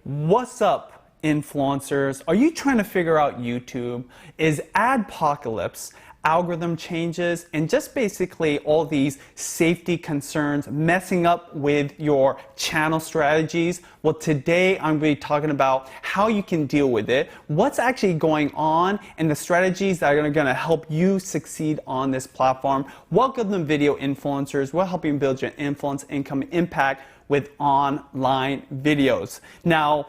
What's up, influencers? Are you trying to figure out YouTube? Is adpocalypse, algorithm changes, and just basically all these safety concerns messing up with your channel strategies? Well, today I'm going to be talking about how you can deal with it, what's actually going on, and the strategies that are going to help you succeed on this platform. Welcome to Video Influencers. We're helping build your influence, income, and impact with online videos. Now,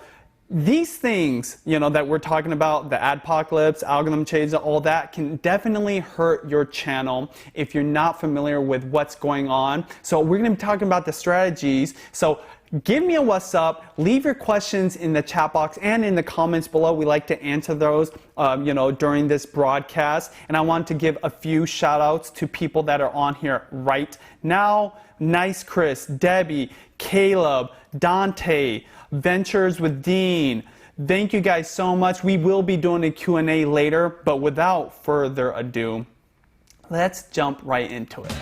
these things, that we're talking about, the adpocalypse, algorithm changes, all that can definitely hurt your channel if you're not familiar with what's going on. So we're going to be talking about the strategies. So give me a what's up, leave your questions in the chat box and in the comments below. We like to answer those, during this broadcast. And I want to give a few shout outs to people that are on here right now. Nice Chris, Debbie, Caleb, Dante, Ventures with Dean. Thank you guys so much. We will be doing a Q&A later, but without further ado, let's jump right into it.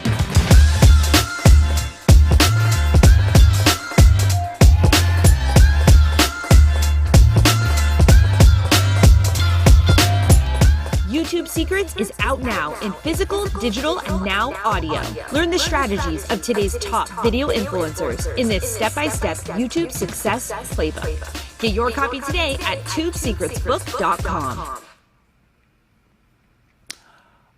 YouTube Secrets is out now in physical, digital, and now audio. Learn the strategies of today's top video influencers in this step-by-step YouTube success playbook. Get your copy today at tubesecretsbook.com.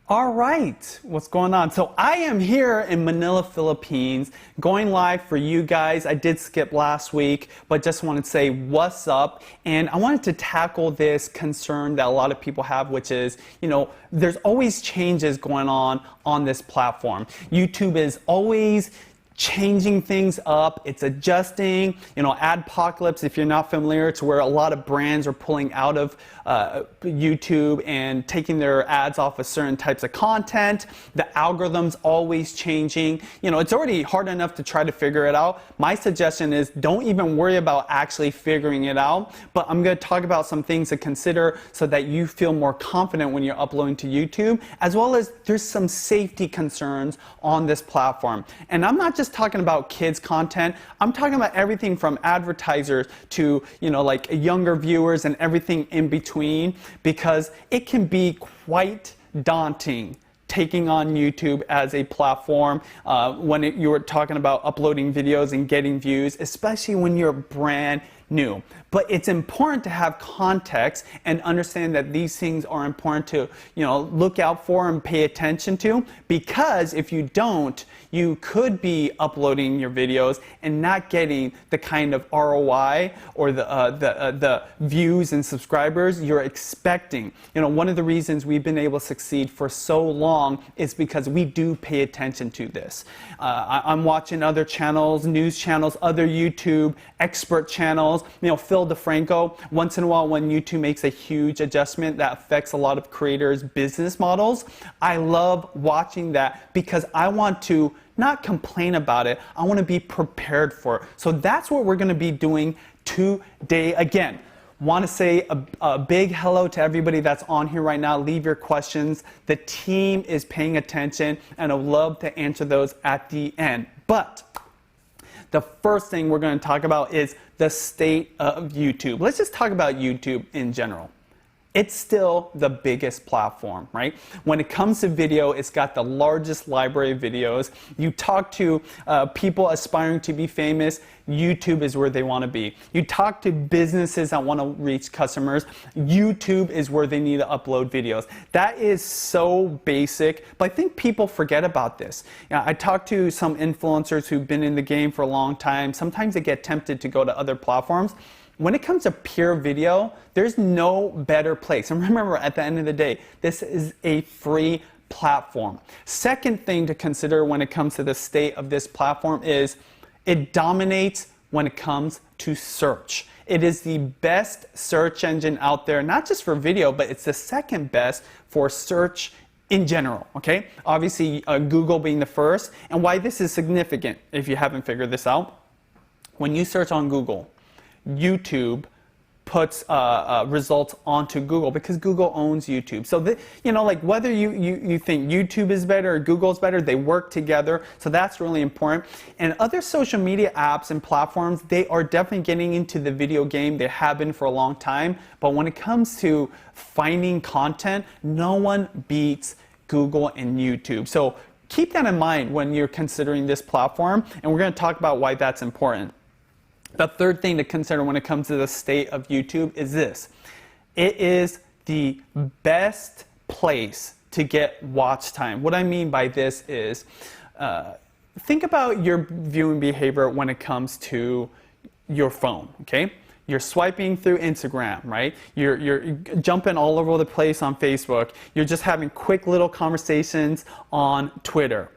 All right, what's going on? So I am here in Manila, Philippines, going live for you guys. I did skip last week, but just wanted to say what's up. And I wanted to tackle this concern that a lot of people have, which is, there's always changes going on this platform. YouTube is always changing things up, it's adjusting. Adpocalypse, if you're not familiar, it's where a lot of brands are pulling out of YouTube and taking their ads off of certain types of content. The algorithm's always changing. It's already hard enough to try to figure it out. My suggestion is don't even worry about actually figuring it out, but I'm going to talk about some things to consider so that you feel more confident when you're uploading to YouTube, as well as there's some safety concerns on this platform. And I'm not just talking about kids content. I'm talking about everything from advertisers to, like younger viewers and everything in between, because it can be quite daunting taking on YouTube as a platform when you're talking about uploading videos and getting views, especially when you're brand new. But it's important to have context and understand that these things are important to, look out for and pay attention to, because if you don't, you could be uploading your videos and not getting the kind of ROI or the views and subscribers you're expecting. One of the reasons we've been able to succeed for so long is because we do pay attention to this. I'm watching other channels, news channels, other YouTube expert channels, Phil DeFranco. Once in a while when YouTube makes a huge adjustment that affects a lot of creators' business models, I love watching that because I want to not complain about it, I want to be prepared for it. So that's what we're going to be doing today. Again, want to say a big hello to everybody that's on here right now. Leave your questions. The team is paying attention and I'd love to answer those at the end. But the first thing we're going to talk about is the state of YouTube. Let's just talk about YouTube in general. It's still the biggest platform, right? When it comes to video, it's got the largest library of videos. You talk to people aspiring to be famous, YouTube is where they want to be. You talk to businesses that want to reach customers, YouTube is where they need to upload videos. That is so basic, but I think people forget about this. I talk to some influencers who've been in the game for a long time. Sometimes they get tempted to go to other platforms. When it comes to pure video, there's no better place. And remember, at the end of the day, this is a free platform. Second thing to consider when it comes to the state of this platform is it dominates when it comes to search. It is the best search engine out there, not just for video, but it's the second best for search in general, okay? Obviously, Google being the first. And why this is significant, if you haven't figured this out, when you search on Google, YouTube puts results onto Google because Google owns YouTube. So, like whether you think YouTube is better or Google is better, they work together. So that's really important. And other social media apps and platforms, they are definitely getting into the video game. They have been for a long time. But when it comes to finding content, no one beats Google and YouTube. So keep that in mind when you're considering this platform. And we're going to talk about why that's important. The third thing to consider when it comes to the state of YouTube is this. It is the best place to get watch time. What I mean by this is, think about your viewing behavior when it comes to your phone, okay? You're swiping through Instagram, right? You're jumping all over the place on Facebook. You're just having quick little conversations on Twitter.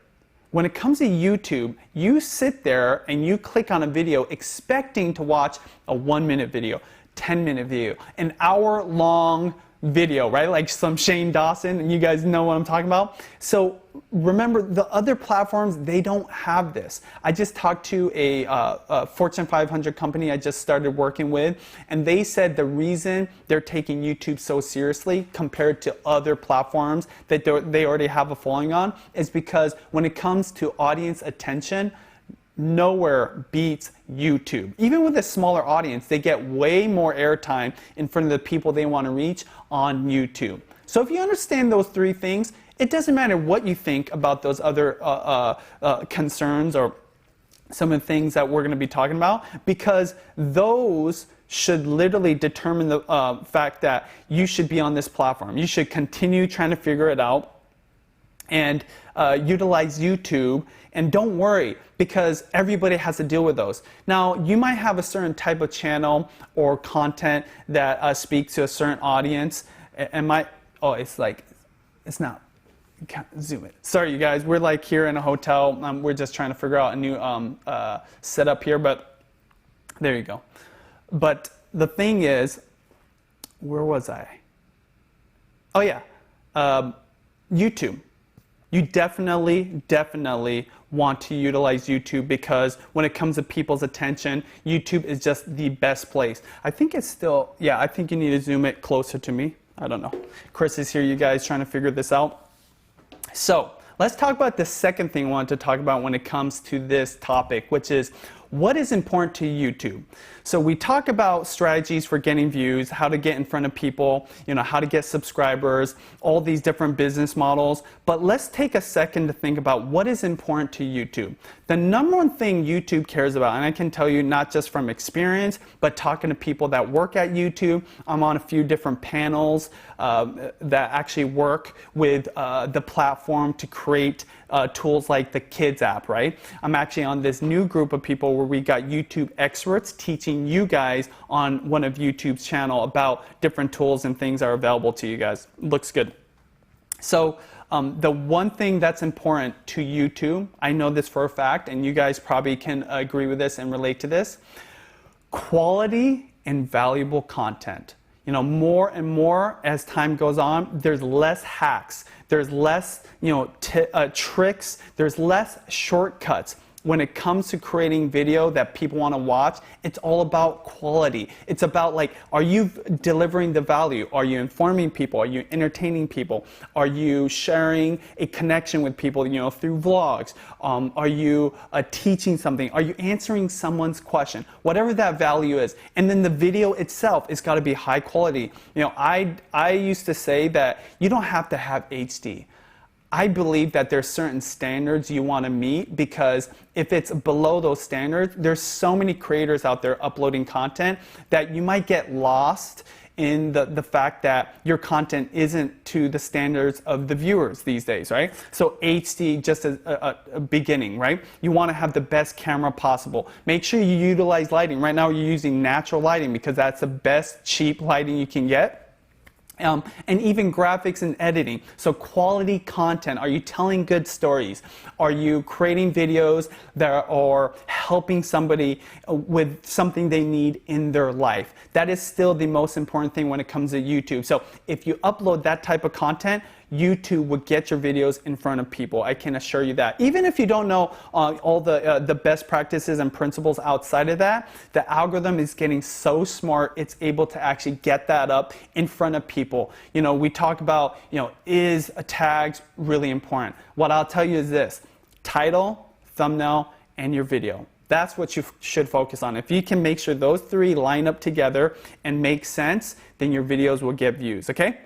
When it comes to YouTube, you sit there and you click on a video expecting to watch a 1-minute video, 10-minute video, an hour-long video, right? Like some Shane Dawson, and you guys know what I'm talking about. So remember, the other platforms, they don't have this. I just talked to a Fortune 500 company I just started working with, and they said the reason they're taking YouTube so seriously compared to other platforms that they already have a following on is because when it comes to audience attention, nowhere beats YouTube. Even with a smaller audience, they get way more airtime in front of the people they want to reach on YouTube. So if you understand those three things, it doesn't matter what you think about those other concerns or some of the things that we're going to be talking about, because those should literally determine the fact that you should be on this platform. You should continue trying to figure it out and utilize YouTube. And don't worry, because everybody has to deal with those. Now, you might have a certain type of channel or content that speaks to a certain audience. It's not. Zoom it. Sorry, you guys. We're like here in a hotel. We're just trying to figure out a new setup here, but there you go. But the thing is, where was I? Oh yeah, YouTube. You definitely want to utilize YouTube because when it comes to people's attention, YouTube is just the best place. I think it's still, I think you need to zoom it closer to me. I don't know. Chris is here, you guys trying to figure this out. So let's talk about the second thing I wanted to talk about when it comes to this topic, which is what is important to YouTube. So we talk about strategies for getting views, how to get in front of people, how to get subscribers, all these different business models. But let's take a second to think about what is important to YouTube. The number one thing YouTube cares about, and I can tell you not just from experience, but talking to people that work at YouTube. I'm on a few different panels that actually work with the platform to create tools like the Kids app, right? I'm actually on this new group of people where we got YouTube experts teaching you guys on one of YouTube's channel about different tools and things that are available to you guys. Looks good. So the one thing that's important to YouTube, I know this for a fact, and you guys probably can agree with this and relate to this, quality and valuable content. More and more as time goes on, there's less hacks, there's less, tricks, there's less shortcuts. When it comes to creating video that people want to watch, it's all about quality. It's about are you delivering the value? Are you informing people? Are you entertaining people? Are you sharing a connection with people, through vlogs? Are you teaching something? Are you answering someone's question? Whatever that value is. And then the video itself, it's got to be high quality. I used to say that you don't have to have HD. I believe that there's certain standards you want to meet, because if it's below those standards, there's so many creators out there uploading content that you might get lost in the fact that your content isn't to the standards of the viewers these days, right? So HD just as a beginning, right? You want to have the best camera possible. Make sure you utilize lighting. Right now you're using natural lighting because that's the best cheap lighting you can get. And even graphics and editing. So quality content. Are you telling good stories? Are you creating videos that are helping somebody with something they need in their life? That is still the most important thing when it comes to YouTube. So if you upload that type of content, YouTube will get your videos in front of people. I can assure you that. Even if you don't know all the best practices and principles outside of that, the algorithm is getting so smart, it's able to actually get that up in front of people. You know, we talk about, you know, is tags really important? What I'll tell you is this: title, thumbnail, and your video. That's what you should focus on. If you can make sure those three line up together and make sense, then your videos will get views, okay?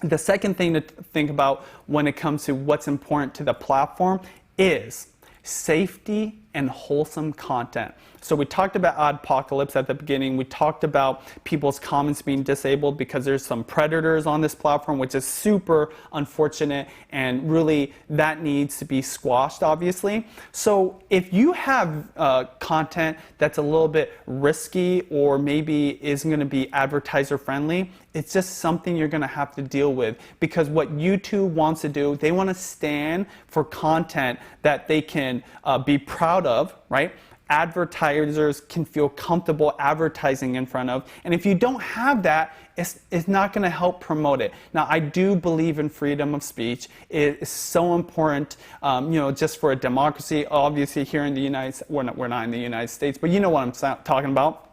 The second thing to think about when it comes to what's important to the platform is safety and wholesome content. So we talked about adpocalypse at the beginning. We talked about people's comments being disabled because there's some predators on this platform, which is super unfortunate, and really that needs to be squashed, obviously. So if you have content that's a little bit risky or maybe isn't going to be advertiser friendly, it's just something you're going to have to deal with, because what YouTube wants to do, they want to stand for content that they can be proud of, right? Advertisers can feel comfortable advertising in front of, and if you don't have that, it's not going to help promote it. Now, I do believe in freedom of speech. It is so important, you know, just for a democracy. Obviously, here in the United States, we're not in the United States, but you know what I'm talking about.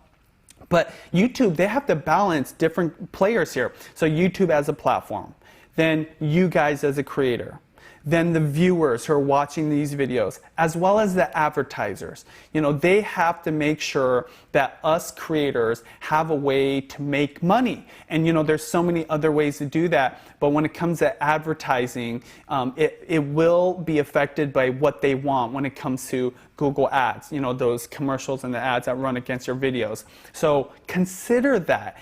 But YouTube, they have to balance different players here. So YouTube as a platform, then you guys as a creator, then the viewers who are watching these videos, as well as the advertisers. You know, they have to make sure that us creators have a way to make money. And you know, there's so many other ways to do that, but when it comes to advertising, it will be affected by what they want when it comes to Google Ads, you know, those commercials and the ads that run against your videos. So consider that.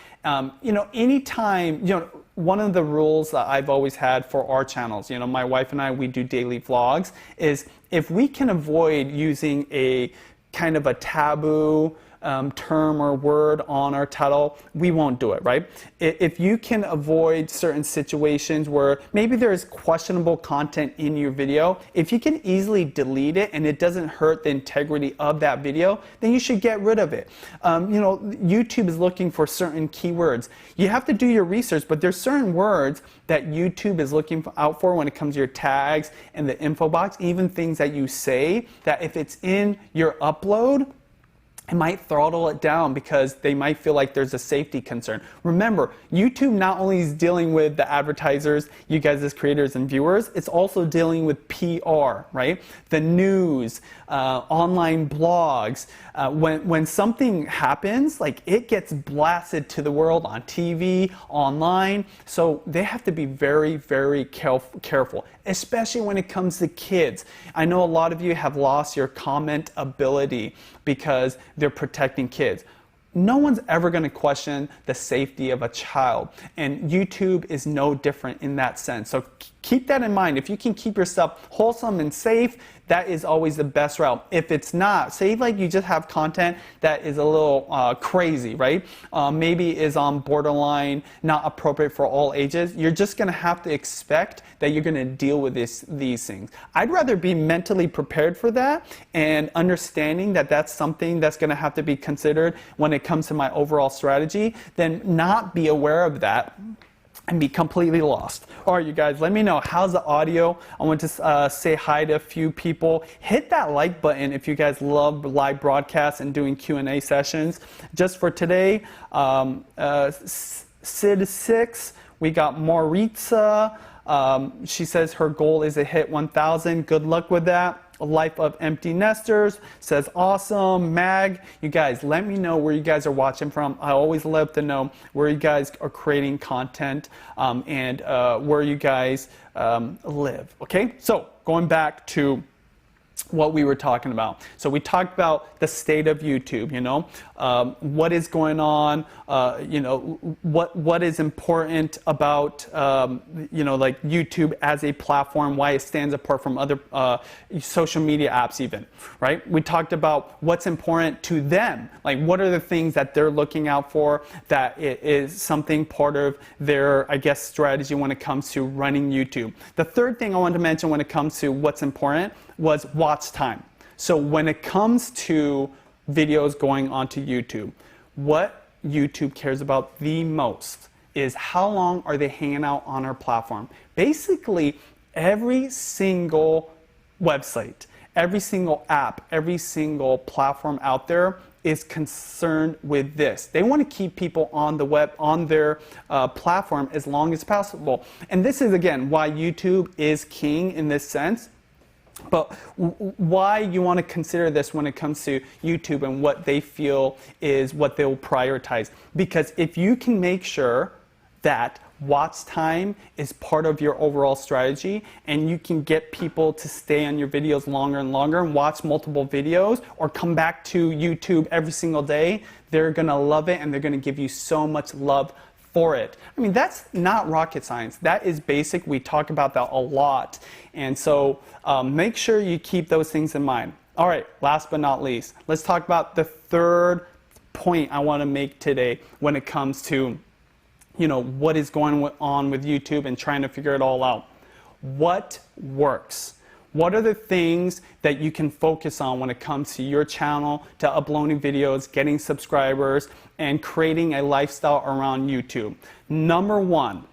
You know, anytime, you know, one of the rules that I've always had for our channels, you know, my wife and I, we do daily vlogs, is if we can avoid using a kind of a taboo term or word on our title, we won't do it, right? If you can avoid certain situations where maybe there is questionable content in your video, if you can easily delete it and it doesn't hurt the integrity of that video, then you should get rid of it. You know, YouTube is looking for certain keywords. You have to do your research, but there's certain words that YouTube is looking out for when it comes to your tags and the info box, even things that you say, that if it's in your upload, it might throttle it down because they might feel like there's a safety concern. Remember, YouTube not only is dealing with the advertisers, you guys as creators and viewers, it's also dealing with PR, right? The news, online blogs. When something happens, like it gets blasted to the world on TV, online. So they have to be very, very careful, especially when it comes to kids. I know a lot of you have lost your comment ability because they're protecting kids. No one's ever going to question the safety of a child, and YouTube is no different in that sense. So keep that in mind. If you can keep yourself wholesome and safe, that is always the best route. If it's not, say like you just have content that is a little crazy, right? Maybe is on borderline, not appropriate for all ages, you're just gonna have to expect that you're gonna deal with these things. I'd rather be mentally prepared for that and understanding that that's something that's gonna have to be considered when it comes to my overall strategy than not be aware of that and be completely lost. All right, you guys, let me know, how's the audio? I want to say hi to a few people. Hit that like button if you guys love live broadcasts and doing Q&A sessions. Just for today, Sid6, we got Maritza. She says her goal is to hit 1,000. Good luck with that. A Life of Empty Nesters says awesome. Mag, you guys, let me know where you guys are watching from. I always love to know where you guys are creating content and where you guys live. Okay, so going back to what we were talking about. So we talked about the state of YouTube, you know, what is going on, you know, what is important about, you know, like YouTube as a platform, why it stands apart from other social media apps even, right? We talked about what's important to them, like what are the things that they're looking out for that it is something part of their, I guess, strategy when it comes to running YouTube. The third thing I wanted to mention when it comes to what's important was watch time. So when it comes to videos going onto YouTube, what YouTube cares about the most is how long are they hanging out on our platform. Basically, every single website, every single app, every single platform out there is concerned with this. They want to keep people on the web, on their platform as long as possible. And this is, again, why YouTube is king in this sense. But why you want to consider this when it comes to YouTube and what they feel is what they'll prioritize. Because if you can make sure that watch time is part of your overall strategy, and you can get people to stay on your videos longer and longer and watch multiple videos or come back to YouTube every single day, they're going to love it and they're going to give you so much love for it. I mean, that's not rocket science. That is basic. We talk about that a lot. And so make sure you keep those things in mind. All right, last but not least, let's talk about the third point I want to make today when it comes to what is going on with YouTube and trying to figure it all out. What works? What are the things that you can focus on when it comes to your channel, to uploading videos, getting subscribers, and creating a lifestyle around YouTube? Number one,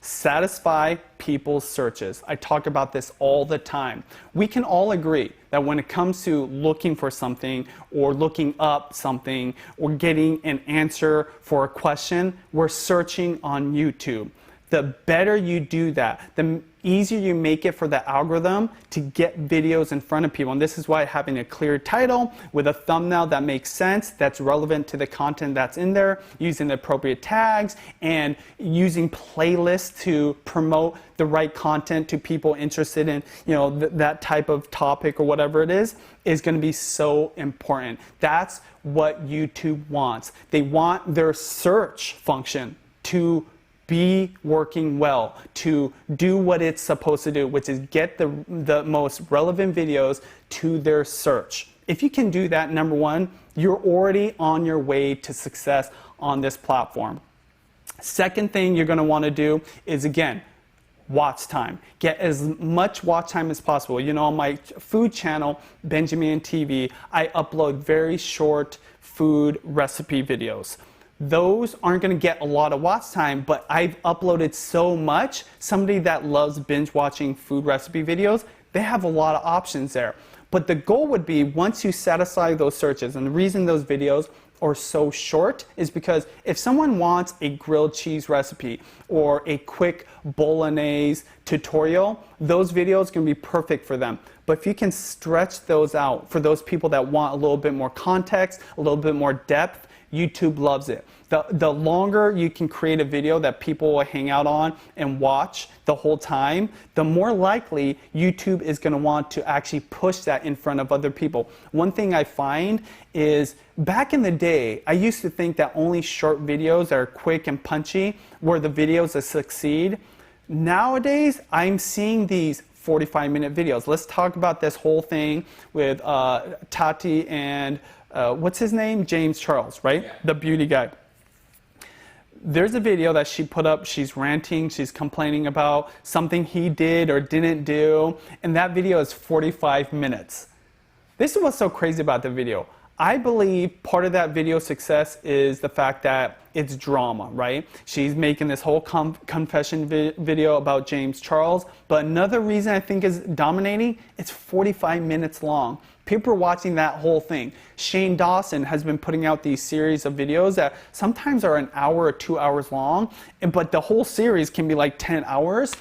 satisfy people's searches. I talk about this all the time. We can all agree that when it comes to looking for something or looking up something or getting an answer for a question, we're searching on YouTube. The better you do that, the easier you make it for the algorithm to get videos in front of people. And this is why having a clear title with a thumbnail that makes sense, that's relevant to the content that's in there, using the appropriate tags, and using playlists to promote the right content to people interested in that type of topic or whatever it is going to be so important. That's what YouTube wants. They want their search function to be working well, to do what it's supposed to do, which is get the most relevant videos to their search. If you can do that, number one, you're already on your way to success on this platform. Second thing you're going to want to do is, again, watch time. Get as much watch time as possible. On my food channel, Benjamin TV, I upload very short food recipe videos. Those aren't going to get a lot of watch time, but I've uploaded so much. Somebody that loves binge watching food recipe videos, they have a lot of options there. But the goal would be, once you satisfy those searches, and the reason those videos are so short is because if someone wants a grilled cheese recipe or a quick bolognese tutorial, those videos can be perfect for them. But if you can stretch those out for those people that want a little bit more context, a little bit more depth, YouTube loves it. The longer you can create a video that people will hang out on and watch the whole time, the more likely YouTube is going to want to actually push that in front of other people. One thing I find is, back in the day, I used to think that only short videos that are quick and punchy were the videos that succeed. Nowadays, I'm seeing these 45-minute videos. Let's talk about this whole thing with Tati and what's his name? James Charles, right? Yeah. The beauty guy. There's a video that she put up. She's ranting. She's complaining about something he did or didn't do. And that video is 45 minutes. This is what's so crazy about the video. I believe part of that video success is the fact that it's drama, right? She's making this whole confession video about James Charles. But another reason I think is dominating, it's 45 minutes long. People are watching that whole thing. Shane Dawson has been putting out these series of videos that sometimes are an hour or 2 hours long, but the whole series can be like 10 hours.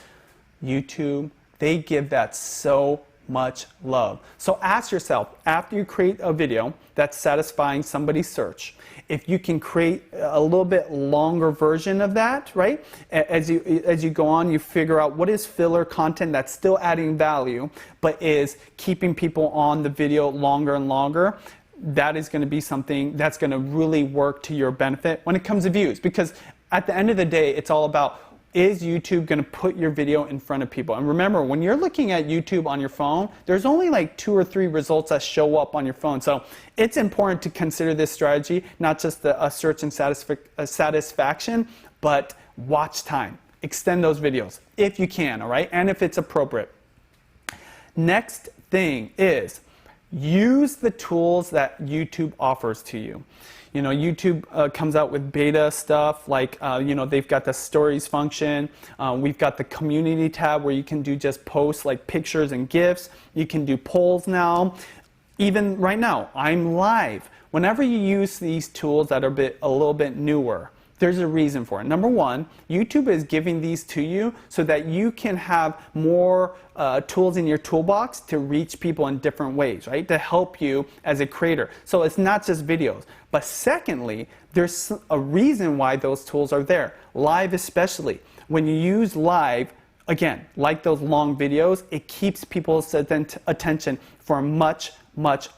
YouTube, they give that so much love. So ask yourself, after you create a video that's satisfying somebody's search, if you can create a little bit longer version of that, right? As you go on, you figure out what is filler content that's still adding value, but is keeping people on the video longer and longer. That is going to be something that's going to really work to your benefit when it comes to views. Because at the end of the day, it's all about, is YouTube going to put your video in front of people? And remember, when you're looking at YouTube on your phone, there's only like 2 or 3 results that show up on your phone. So it's important to consider this strategy, not just a search and satisfaction, but watch time. Extend those videos if you can, all right? And if it's appropriate. Next thing is, use the tools that YouTube offers to you. You know, YouTube comes out with beta stuff like, you know, they've got the stories function. We've got the community tab where you can do just posts like pictures and GIFs. You can do polls now. Even right now, I'm live. Whenever you use these tools that are a little bit newer, there's a reason for it. Number one, YouTube is giving these to you so that you can have more tools in your toolbox to reach people in different ways, right? To help you as a creator. So it's not just videos. But secondly, there's a reason why those tools are there. Live especially. When you use live, again, like those long videos, it keeps people's attention for much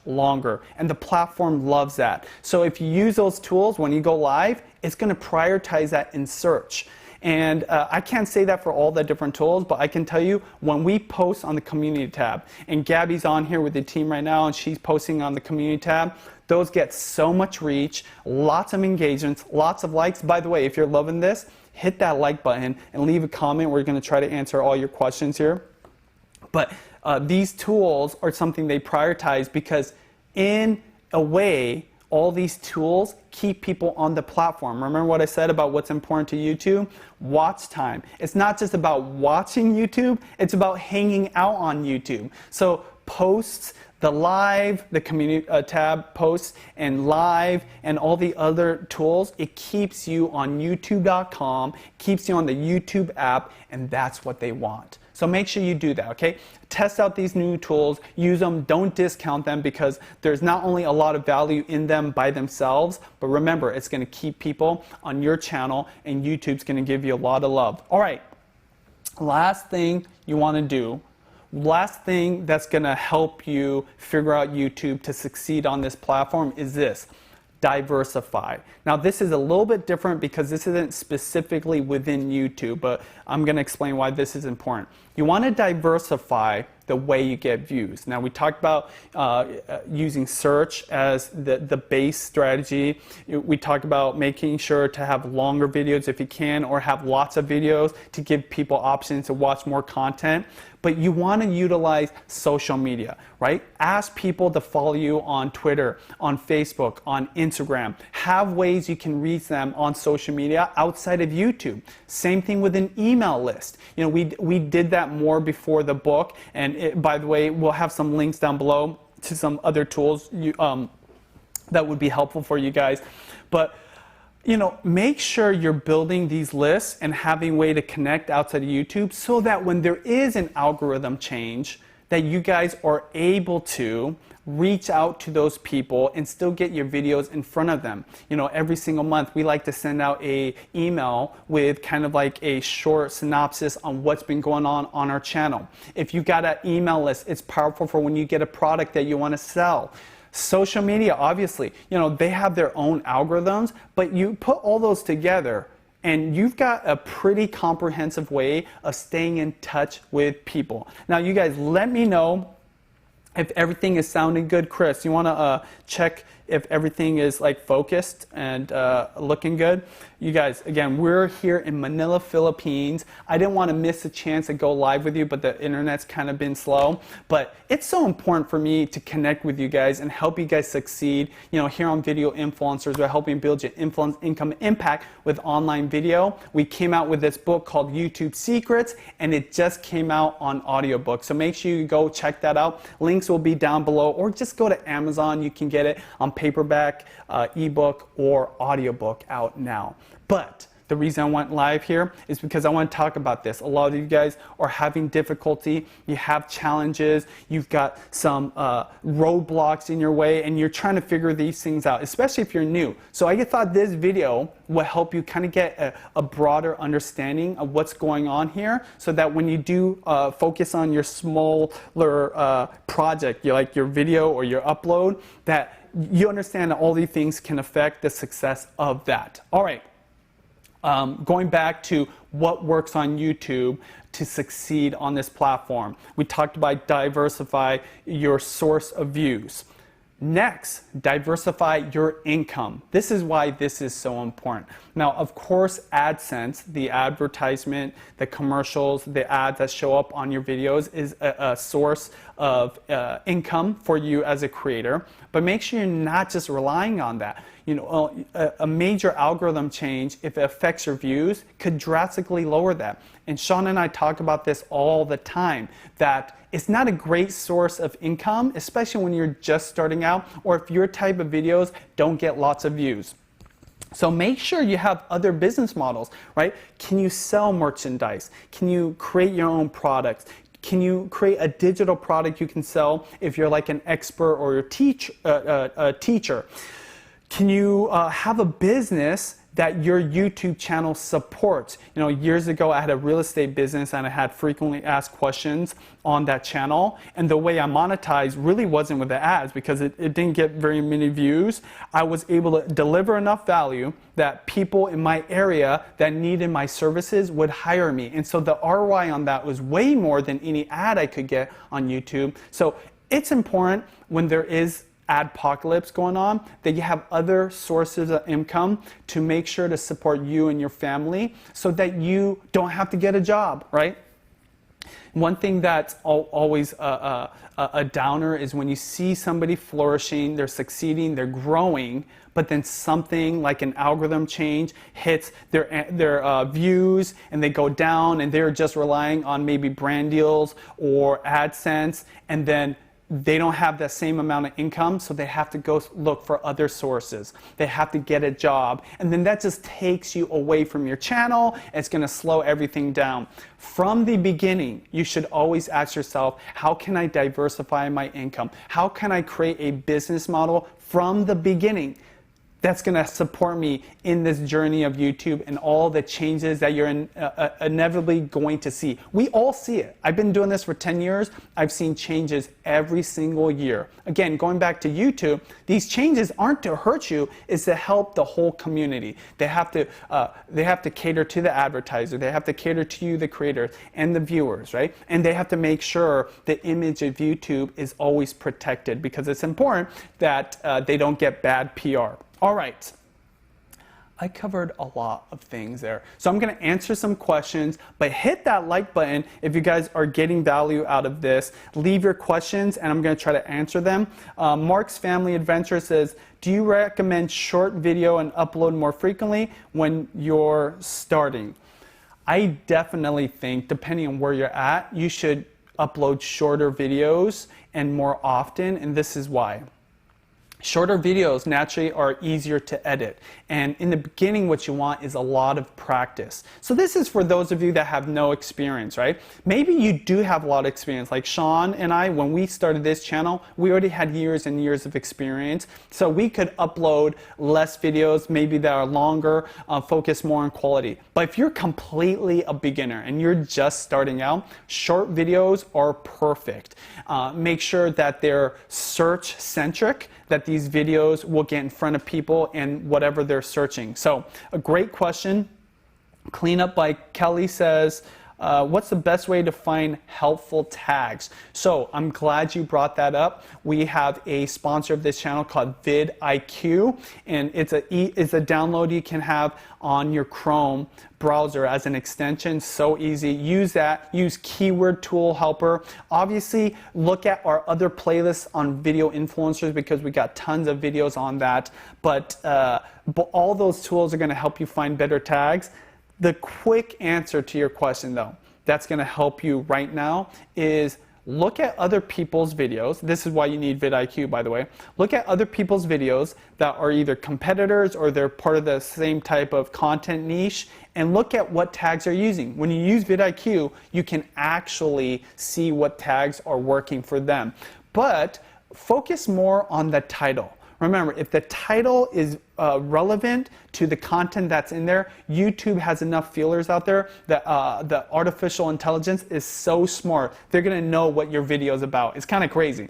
longer. And the platform loves that. So if you use those tools when you go live, it's going to prioritize that in search. And I can't say that for all the different tools, but I can tell you when we post on the community tab, and Gabby's on here with the team right now and she's posting on the community tab, those get so much reach, lots of engagements, lots of likes. By the way, if you're loving this, hit that like button and leave a comment. We're going to try to answer all your questions here. But these tools are something they prioritize because in a way, all these tools keep people on the platform. Remember what I said about what's important to YouTube? Watch time. It's not just about watching YouTube, it's about hanging out on YouTube. So posts, the live, the community tab posts, and live, and all the other tools, it keeps you on youtube.com, keeps you on the YouTube app, and that's what they want. So make sure you do that, okay? Test out these new tools, use them, don't discount them because there's not only a lot of value in them by themselves, but remember, it's gonna keep people on your channel and YouTube's gonna give you a lot of love. All right, last thing you wanna do, last thing that's gonna help you figure out YouTube to succeed on this platform is this. Diversify. Now this is a little bit different because this isn't specifically within YouTube, but I'm going to explain why this is important. You want to diversify the way you get views. Now we talked about using search as the base strategy. We talked about making sure to have longer videos if you can, or have lots of videos to give people options to watch more content. But you want to utilize social media, right? Ask people to follow you on Twitter, on Facebook, on Instagram. Have ways you can reach them on social media outside of YouTube. Same thing with an email list. You know, we did that more before the book, and by the way, we'll have some links down below to some other tools that would be helpful for you guys. But you know, make sure you're building these lists and having a way to connect outside of YouTube so that when there is an algorithm change, that you guys are able to reach out to those people and still get your videos in front of them. You know, every single month we like to send out an email with kind of like a short synopsis on what's been going on our channel. If you've got an email list, it's powerful for when you get a product that you want to sell. Social media, obviously, you know, they have their own algorithms, but you put all those together and you've got a pretty comprehensive way of staying in touch with people. Now, you guys, let me know if everything is sounding good. Chris, you want to check if everything is like focused and looking good? You guys, again, we're here in Manila, Philippines. I didn't want to miss a chance to go live with you, but the internet's kind of been slow. But it's so important for me to connect with you guys and help you guys succeed. You know, here on Video Influencers, we're helping build your influence, income, impact with online video. We came out with this book called YouTube Secrets, and it just came out on audiobook. So make sure you go check that out. Links will be down below, or just go to Amazon. You can get it on paperback, ebook, or audiobook out now. But the reason I went live here is because I want to talk about this. A lot of you guys are having difficulty, you have challenges, you've got some roadblocks in your way, and you're trying to figure these things out, especially if you're new. So I thought this video will help you kind of get a broader understanding of what's going on here, so that when you do focus on your smaller project, like your video or your upload, that you understand that all these things can affect the success of that. All right. Going back to what works on YouTube to succeed on this platform. We talked about diversify your source of views. Next, diversify your income. This is why this is so important. Now, of course, AdSense, the advertisement, the commercials, the ads that show up on your videos is a source income for you as a creator, but make sure you're not just relying on that. You know, a major algorithm change, if it affects your views, could drastically lower that. And Sean and I talk about this all the time, that it's not a great source of income, especially when you're just starting out, or if your type of videos don't get lots of views. So make sure you have other business models, right? Can you sell merchandise? Can you create your own products? Can you create a digital product you can sell if you're like an expert or a teacher? Can you have a business that your YouTube channel supports? You know, years ago I had a real estate business and I had frequently asked questions on that channel, and the way I monetized really wasn't with the ads because it didn't get very many views. I was able to deliver enough value that people in my area that needed my services would hire me, and so the ROI on that was way more than any ad I could get on YouTube. So it's important when there is adpocalypse going on that you have other sources of income to make sure to support you and your family so that you don't have to get a job, right? One thing that's always a downer is when you see somebody flourishing, they're succeeding, they're growing, but then something like an algorithm change hits their views and they go down and they're just relying on maybe brand deals or AdSense, and then they don't have that same amount of income, so they have to go look for other sources. They have to get a job, and then that just takes you away from your channel. It's going to slow everything down. From the beginning, you should always ask yourself, how can I diversify my income? How can I create a business model from the beginning that's going to support me in this journey of YouTube and all the changes that you're inevitably going to see? We all see it. I've been doing this for 10 years. I've seen changes every single year. Again, going back to YouTube, these changes aren't to hurt you, it's to help the whole community. They have to cater to the advertiser. They have to cater to you, the creators, and the viewers, right? And they have to make sure the image of YouTube is always protected because it's important that they don't get bad PR. All right, I covered a lot of things there. So I'm going to answer some questions, but hit that like button if you guys are getting value out of this. Leave your questions and I'm going to try to answer them. Mark's Family Adventure says, do you recommend short video and upload more frequently when you're starting? I definitely think, depending on where you're at, you should upload shorter videos and more often, and this is why. Shorter videos naturally are easier to edit, and in the beginning what you want is a lot of practice. So this is for those of you that have no experience, right? Maybe you do have a lot of experience, like Sean and I, when we started this channel, we already had years and years of experience, so we could upload less videos, maybe that are longer, focus more on quality. But if you're completely a beginner and you're just starting out, short videos are perfect. Make sure that they're search-centric, that these videos will get in front of people and whatever they're searching. So a great question. Cleanup by Kelly says, what's the best way to find helpful tags? So I'm glad you brought that up. We have a sponsor of this channel called vidIQ, and it's a download you can have on your Chrome browser as an extension. So easy. Use that. Use Keyword Tool Helper. Obviously, look at our other playlists on video influencers because we got tons of videos on that. But all those tools are going to help you find better tags. The quick answer to your question, though, that's going to help you right now is look at other people's videos. This is why you need vidIQ, by the way. Look at other people's videos that are either competitors or they're part of the same type of content niche, and look at what tags they're using. When you use vidIQ, you can actually see what tags are working for them. But focus more on the title. Remember, if the title is relevant to the content that's in there, YouTube has enough feelers out there that the artificial intelligence is so smart. They're going to know what your video is about. It's kind of crazy.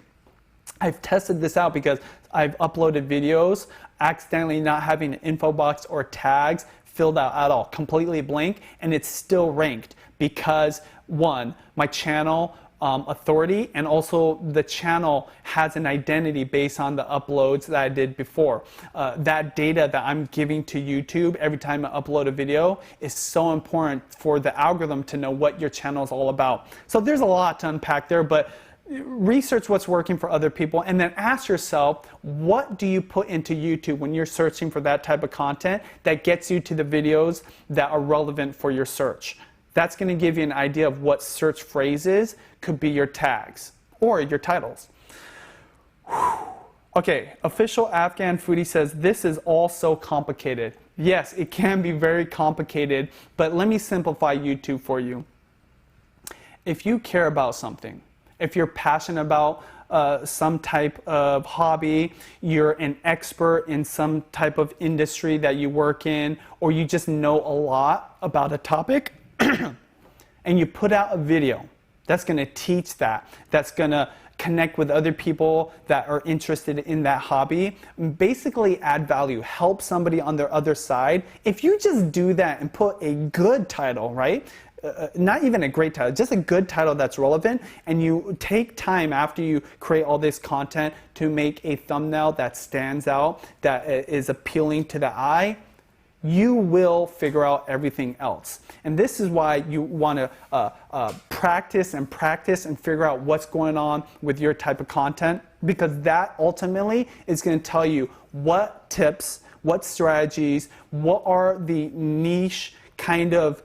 I've tested this out because I've uploaded videos accidentally not having an info box or tags filled out at all, completely blank, and it's still ranked because, one, my channel authority, and also the channel has an identity based on the uploads that I did before. That data that I'm giving to YouTube every time I upload a video is so important for the algorithm to know what your channel is all about. So there's a lot to unpack there, but research what's working for other people, and then ask yourself, what do you put into YouTube when you're searching for that type of content that gets you to the videos that are relevant for your search? That's going to give you an idea of what search phrases could be your tags or your titles. Okay, official Afghan foodie says, this is all so complicated. Yes, it can be very complicated, but let me simplify YouTube for you. If you care about something, if you're passionate about some type of hobby, you're an expert in some type of industry that you work in, or you just know a lot about a topic, and you put out a video that's going to teach that, that's going to connect with other people that are interested in that hobby, basically add value, help somebody on their other side. If you just do that and put a good title, right? Not even a great title, just a good title that's relevant, and you take time after you create all this content to make a thumbnail that stands out, that is appealing to the eye, you will figure out everything else. And this is why you want to practice and figure out what's going on with your type of content, because that ultimately is going to tell you what tips, what strategies, what are the niche kind of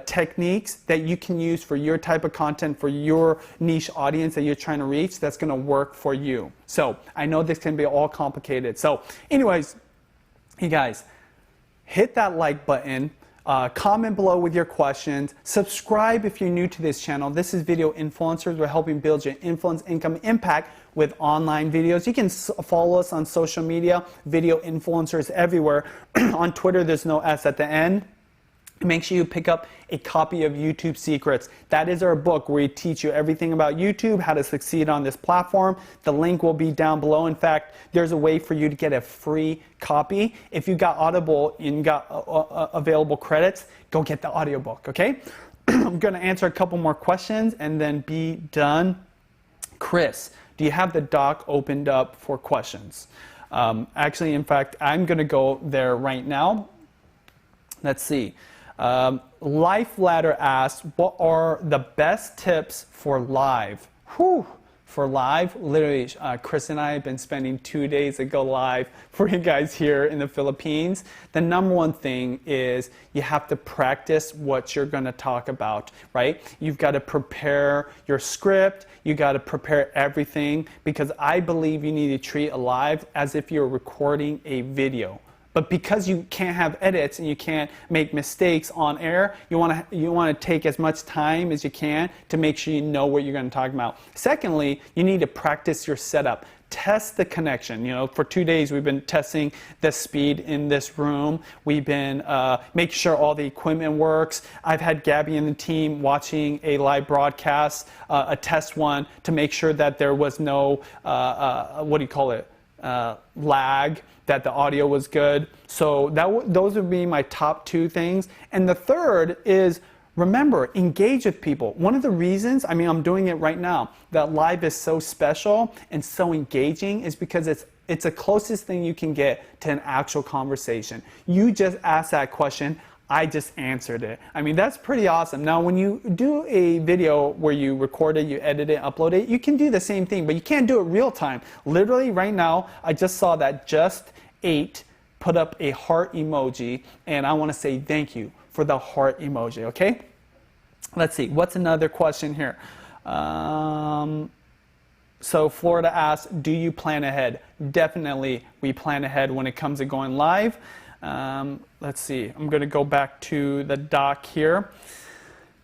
techniques that you can use for your type of content, for your niche audience that you're trying to reach, that's going to work for you. So I know this can be all complicated. So anyways, you guys, hit that like button, comment below with your questions, subscribe if you're new to this channel. This is Video Influencers. We're helping build your influence, income, impact with online videos. You can follow us on social media, Video Influencers everywhere. On Twitter, there's no S at the end. Make sure you pick up a copy of YouTube Secrets. That is our book where we teach you everything about YouTube, how to succeed on this platform. The link will be down below. In fact, there's a way for you to get a free copy. If you got Audible and got available credits, go get the audiobook, okay? I'm going to answer a couple more questions and then be done. Chris, do you have the doc opened up for questions? Actually, in fact, I'm going to go there right now. Let's see. Life Ladder asks, what are the best tips for live? Whew. For live, literally, Chris and I have been spending 2 days to go live for you guys here in the Philippines. The number one thing is you have to practice what you're going to talk about, right? You've got to prepare your script. You got to prepare everything, because I believe you need to treat a live as if you're recording a video. But because you can't have edits and you can't make mistakes on air, you want to take as much time as you can to make sure you know what you're going to talk about. Secondly, you need to practice your setup. Test the connection. You know, for 2 days we've been testing the speed in this room. We've been making sure all the equipment works. I've had Gabby and the team watching a live broadcast, a test one, to make sure that there was no lag, that the audio was good. So those would be my top two things. And the third is, remember, engage with people. One of the reasons, I'm doing it right now, that live is so special and so engaging is because it's the closest thing you can get to an actual conversation. You just asked that question, I just answered it. That's pretty awesome. Now, when you do a video where you record it, you edit it, upload it, you can do the same thing, but you can't do it real time. Literally right now, I just saw that Just 8 put up a heart emoji, and I want to say thank you for the heart emoji, okay? Let's see, what's another question here? So Florida asks, do you plan ahead? Definitely, we plan ahead when it comes to going live. Let's see, I'm going to go back to the doc here.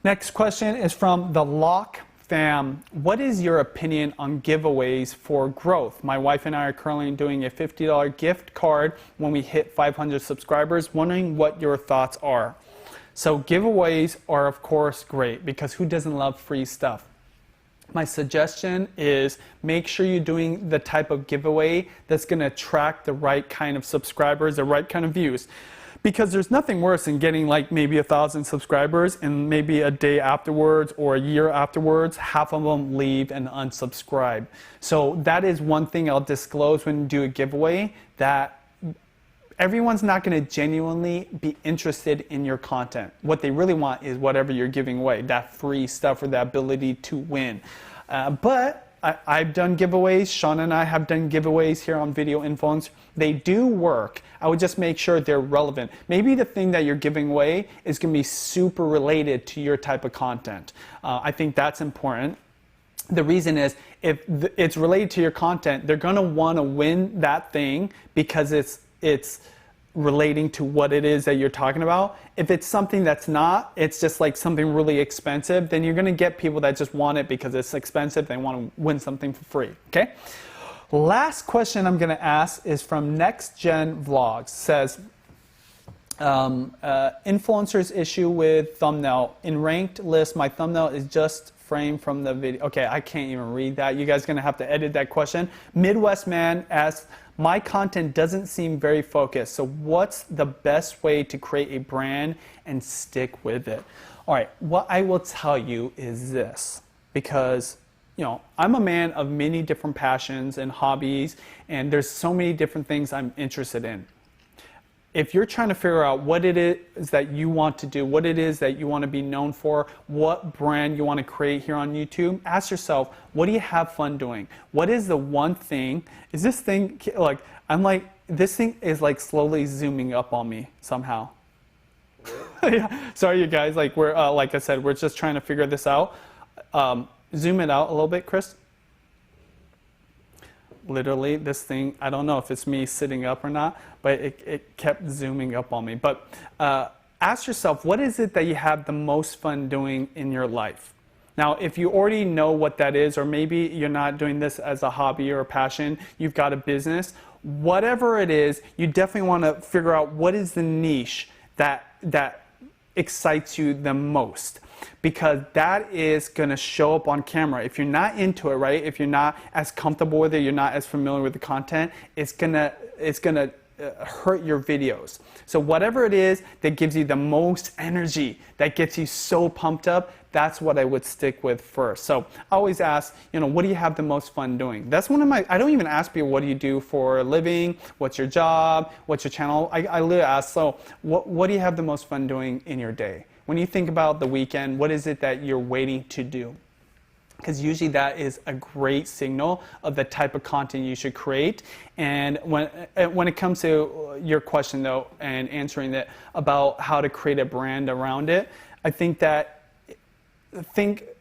Next question is from the Lock Fam. What is your opinion on giveaways for growth? My wife and I are currently doing a $50 gift card when we hit 500 subscribers. Wondering what your thoughts are. So giveaways are of course great, because who doesn't love free stuff? My suggestion is make sure you're doing the type of giveaway that's going to attract the right kind of subscribers, the right kind of views. Because there's nothing worse than getting like maybe 1,000 subscribers and maybe a day afterwards or a year afterwards, half of them leave and unsubscribe. So that is one thing I'll disclose when you do a giveaway, that everyone's not going to genuinely be interested in your content. What they really want is whatever you're giving away, that free stuff or the ability to win. But I've done giveaways. Sean and I have done giveaways here on Video Influence. They do work. I would just make sure they're relevant. Maybe the thing that you're giving away is going to be super related to your type of content. I think that's important. The reason is if it's related to your content, they're going to want to win that thing because it's relating to what it is that you're talking about. If it's something that's not, it's just like something really expensive, then you're going to get people that just want it because it's expensive. They want to win something for free. Okay. Last question I'm going to ask is from Next Gen Vlogs. It says, influencers issue with thumbnail. In ranked list, my thumbnail is just framed from the video. Okay, I can't even read that. You guys are going to have to edit that question. Midwest Man asks, my content doesn't seem very focused. So what's the best way to create a brand and stick with it? All right, what I will tell you is this, because I'm a man of many different passions and hobbies, and there's so many different things I'm interested in. If you're trying to figure out what it is that you want to do, what it is that you want to be known for, what brand you want to create here on YouTube, ask yourself, what do you have fun doing? What is the one thing? Is this thing, this thing is like slowly zooming up on me somehow. Yeah. Sorry, you guys, we're, like I said, we're just trying to figure this out. Zoom it out a little bit, Chris. Literally, this thing, I don't know if it's me sitting up or not, but it kept zooming up on me. But ask yourself, what is it that you have the most fun doing in your life? Now, if you already know what that is, or maybe you're not doing this as a hobby or a passion, you've got a business, whatever it is, you definitely want to figure out what is the niche that excites you the most. Because that is going to show up on camera. If you're not into it, right? If you're not as comfortable with it, you're not as familiar with the content, it's gonna hurt your videos. So whatever it is that gives you the most energy, that gets you so pumped up, that's what I would stick with first. So I always ask, what do you have the most fun doing? That's one of my, I don't even ask people, what do you do for a living? What's your job? What's your channel? I literally ask, so what do you have the most fun doing in your day? When you think about the weekend, what is it that you're waiting to do? Because usually that is a great signal of the type of content you should create. And when it comes to your question, though, and answering it about how to create a brand around it, I think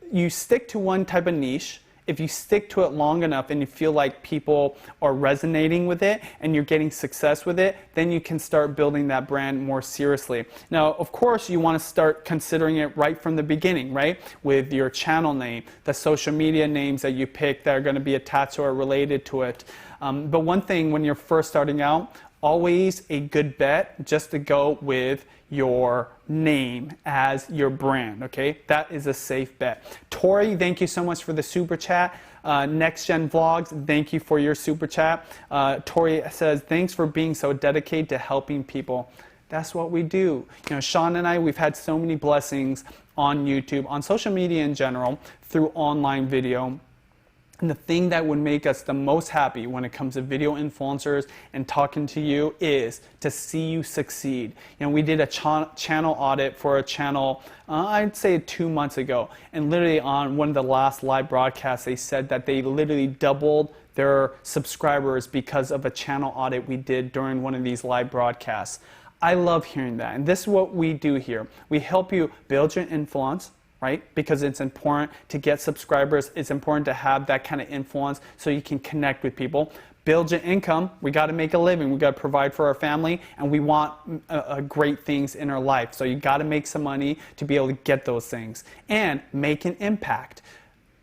you stick to one type of niche. If you stick to it long enough and you feel like people are resonating with it and you're getting success with it, then you can start building that brand more seriously. Now, of course, you want to start considering it right from the beginning, right? With your channel name, the social media names that you pick that are going to be attached or related to it. But one thing when you're first starting out, always a good bet just to go with your name as your brand, okay? That is a safe bet. Tori, thank you so much for the super chat. Next Gen Vlogs, thank you for your super chat. Tori says, thanks for being so dedicated to helping people. That's what we do. Sean and I, we've had so many blessings on YouTube, on social media in general, through online video. And the thing that would make us the most happy when it comes to video influencers and talking to you is to see you succeed. We did a channel audit for a channel, I'd say 2 months ago. And literally on one of the last live broadcasts, they said that they literally doubled their subscribers because of a channel audit we did during one of these live broadcasts. I love hearing that. And this is what we do here. We help you build your influence, right? Because it's important to get subscribers. It's important to have that kind of influence so you can connect with people. Build your income. We got to make a living. We got to provide for our family, and we want great things in our life. So you got to make some money to be able to get those things and make an impact.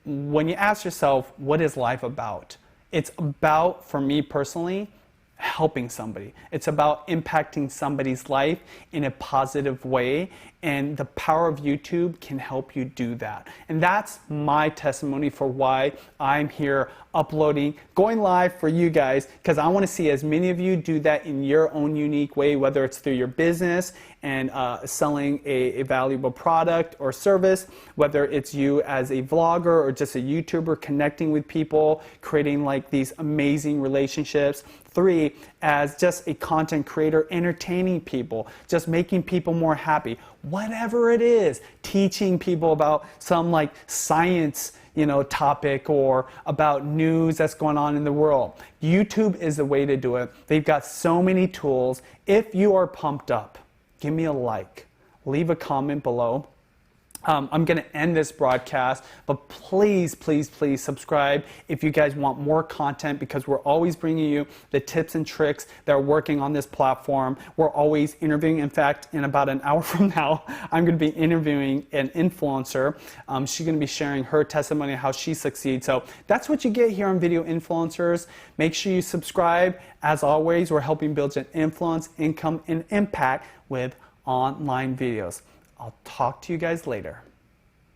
When you ask yourself, what is life about? It's about, for me personally, helping somebody. It's about impacting somebody's life in a positive way, and the power of YouTube can help you do that. And that's my testimony for why I'm here uploading, going live for you guys, because I want to see as many of you do that in your own unique way, whether it's through your business and selling a valuable product or service, whether it's you as a vlogger or just a YouTuber connecting with people, creating these amazing relationships. 3, as just a content creator, entertaining people, just making people more happy. Whatever it is, teaching people about some science, topic or about news that's going on in the world. YouTube is the way to do it. They've got so many tools. If you are pumped up, give me a like, leave a comment below. I'm going to end this broadcast, but please, please, please subscribe if you guys want more content, because we're always bringing you the tips and tricks that are working on this platform. We're always interviewing. In fact, in about an hour from now, I'm going to be interviewing an influencer. She's going to be sharing her testimony of how she succeeds. So that's what you get here on Video Influencers. Make sure you subscribe. As always, we're helping build an influence, income, and impact with online videos. I'll talk to you guys later.